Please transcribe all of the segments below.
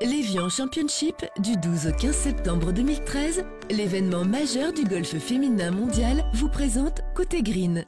L'Evian Championship du 12 au 15 septembre 2013, l'événement majeur du golf féminin mondial vous présente Côté Green.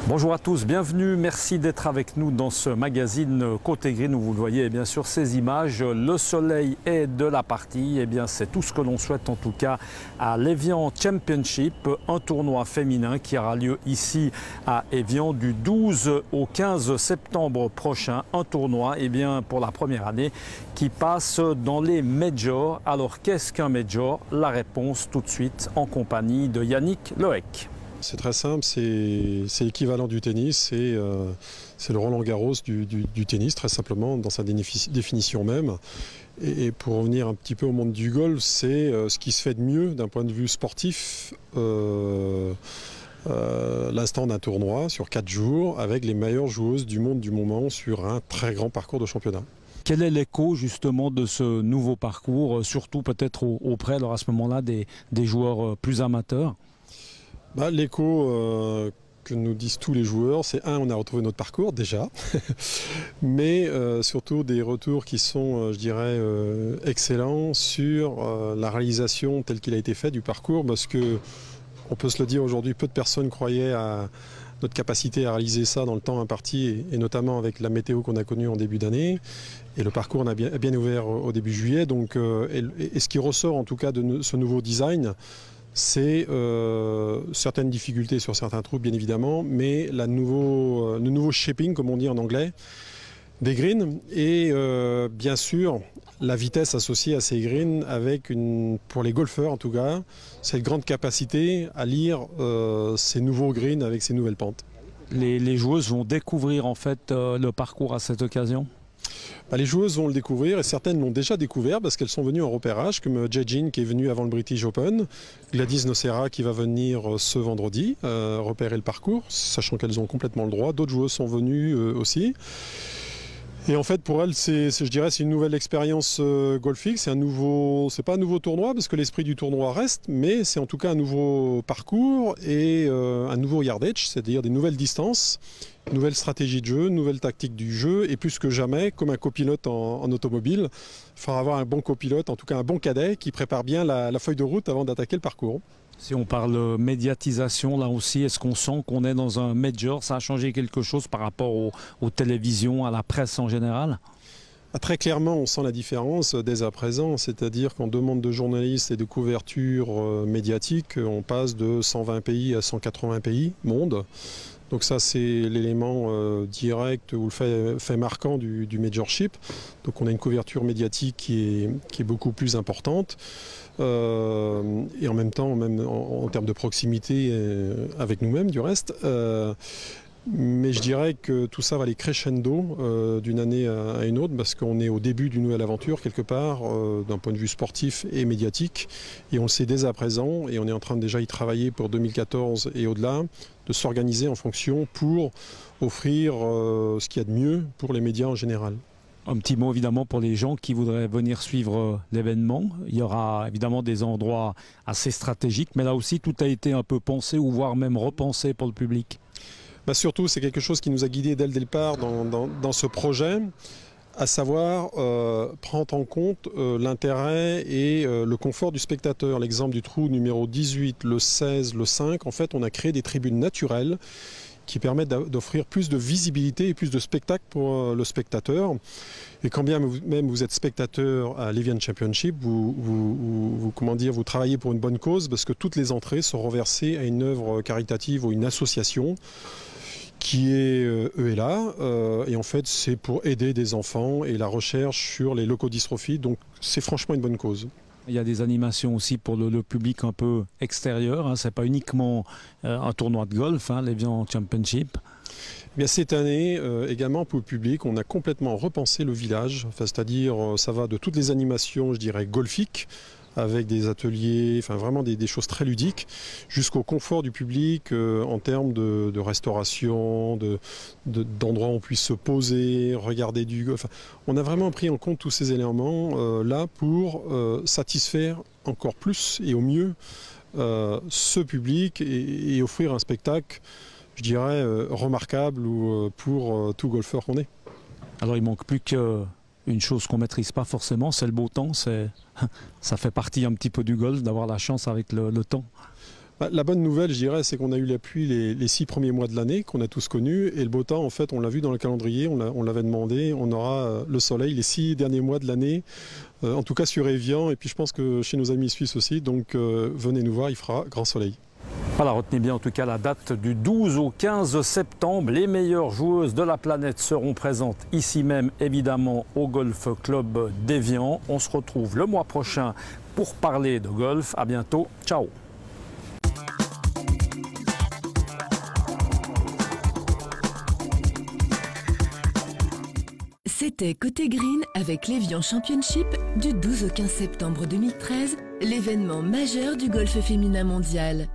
Bonjour à tous, bienvenue, merci d'être avec nous dans ce magazine Côté Green où vous le voyez bien sûr ces images, le soleil est de la partie, et bien c'est tout ce que l'on souhaite en tout cas à l'Evian Championship, un tournoi féminin qui aura lieu ici à Evian du 12 au 15 septembre prochain, un tournoi et bien pour la première année qui passe dans les majors. Alors qu'est-ce qu'un major? La réponse tout de suite en compagnie de Yannick Loeck. C'est très simple, c'est l'équivalent du tennis, c'est le Roland-Garros du tennis, très simplement, dans sa définition même. Et pour revenir un petit peu au monde du golf, c'est ce qui se fait de mieux d'un point de vue sportif, l'instant d'un tournoi sur 4 jours, avec les meilleures joueuses du monde du moment sur un très grand parcours de championnat. Quel est l'écho justement de ce nouveau parcours, surtout peut-être auprès alors à ce moment-là des joueurs plus amateurs? L'écho que nous disent tous les joueurs, c'est on a retrouvé notre parcours déjà, mais surtout des retours qui sont, je dirais, excellents sur la réalisation telle qu'il a été fait du parcours, parce que, on peut se le dire aujourd'hui, peu de personnes croyaient à notre capacité à réaliser ça dans le temps imparti, et notamment avec la météo qu'on a connue en début d'année. Et le parcours on a bien ouvert au début juillet. Donc, et ce qui ressort en tout cas de ce nouveau design, c'est certaines difficultés sur certains trous, bien évidemment, mais le nouveau shaping, comme on dit en anglais, des greens, et bien sûr la vitesse associée à ces greens avec pour les golfeurs en tout cas, cette grande capacité à lire ces nouveaux greens avec ces nouvelles pentes. Les joueuses vont découvrir en fait le parcours à cette occasion? Les joueuses vont le découvrir, et certaines l'ont déjà découvert parce qu'elles sont venues en repérage, comme Jade Jean qui est venue avant le British Open, Gladys Nocera qui va venir ce vendredi repérer le parcours, sachant qu'elles ont complètement le droit. D'autres joueuses sont venues aussi. Et en fait, pour elles, je dirais, c'est une nouvelle expérience golfique. C'est pas un nouveau tournoi parce que l'esprit du tournoi reste, mais c'est en tout cas un nouveau parcours et un nouveau yardage, c'est-à-dire des nouvelles distances, une nouvelle stratégie de jeu, une nouvelle tactique du jeu, et plus que jamais, comme un copilote en automobile, il faudra avoir un bon copilote, en tout cas un bon cadet, qui prépare bien la feuille de route avant d'attaquer le parcours. Si on parle médiatisation, là aussi, est-ce qu'on sent qu'on est dans un major? Ça a changé quelque chose par rapport aux télévisions, à la presse en général? Très clairement, on sent la différence dès à présent, c'est-à-dire qu'en demande de journalistes et de couverture médiatique, on passe de 120 pays à 180 pays, monde. Donc ça, c'est l'élément direct ou le fait marquant du majorship. Donc on a une couverture médiatique qui est beaucoup plus importante. Et en même temps, même en termes de proximité avec nous-mêmes du reste. Mais je dirais que tout ça va aller crescendo d'une année à une autre, parce qu'on est au début d'une nouvelle aventure quelque part, d'un point de vue sportif et médiatique. Et on le sait dès à présent, et on est en train de déjà y travailler pour 2014 et au-delà, de s'organiser en fonction pour offrir ce qu'il y a de mieux pour les médias en général. Un petit mot évidemment pour les gens qui voudraient venir suivre l'événement. Il y aura évidemment des endroits assez stratégiques, mais là aussi tout a été un peu pensé ou voire même repensé pour le public. Surtout, c'est quelque chose qui nous a guidés dès le départ dans ce projet, à savoir prendre en compte l'intérêt et le confort du spectateur. L'exemple du trou numéro 18, le 16, le 5, en fait on a créé des tribunes naturelles qui permettent d'offrir plus de visibilité et plus de spectacle pour le spectateur. Et quand bien même vous êtes spectateur à l'Evian Championship, vous travaillez pour une bonne cause, parce que toutes les entrées sont reversées à une œuvre caritative ou une association qui est ELA, et en fait c'est pour aider des enfants et la recherche sur les leucodystrophies, donc c'est franchement une bonne cause. Il y a des animations aussi pour le public un peu extérieur, hein. Ce n'est pas uniquement un tournoi de golf, hein, l'Evian Championship. Bien, cette année, également pour le public, on a complètement repensé le village, c'est-à-dire ça va de toutes les animations, je dirais, golfiques, avec des ateliers, enfin vraiment des choses très ludiques, jusqu'au confort du public en termes de restauration, d'endroits où on puisse se poser, regarder du golf. Enfin, on a vraiment pris en compte tous ces éléments là pour satisfaire encore plus et au mieux ce public et offrir un spectacle, je dirais, remarquable pour tout golfeur qu'on est. Alors il manque plus qu'une chose qu'on ne maîtrise pas forcément, c'est le beau temps. Ça fait partie un petit peu du golf d'avoir la chance avec le temps. La bonne nouvelle, je dirais, c'est qu'on a eu la pluie les 6 premiers mois de l'année, qu'on a tous connus, et le beau temps, en fait, on l'a vu dans le calendrier, on l'avait demandé, on aura le soleil les 6 derniers mois de l'année, en tout cas sur Évian, et puis je pense que chez nos amis suisses aussi, donc venez nous voir, il fera grand soleil. Voilà, retenez bien en tout cas la date du 12 au 15 septembre. Les meilleures joueuses de la planète seront présentes ici même, évidemment, au Golf Club d'Évian. On se retrouve le mois prochain pour parler de golf. À bientôt, ciao. C'était Côté Green avec l'Évian Championship du 12 au 15 septembre 2013, l'événement majeur du golf féminin mondial.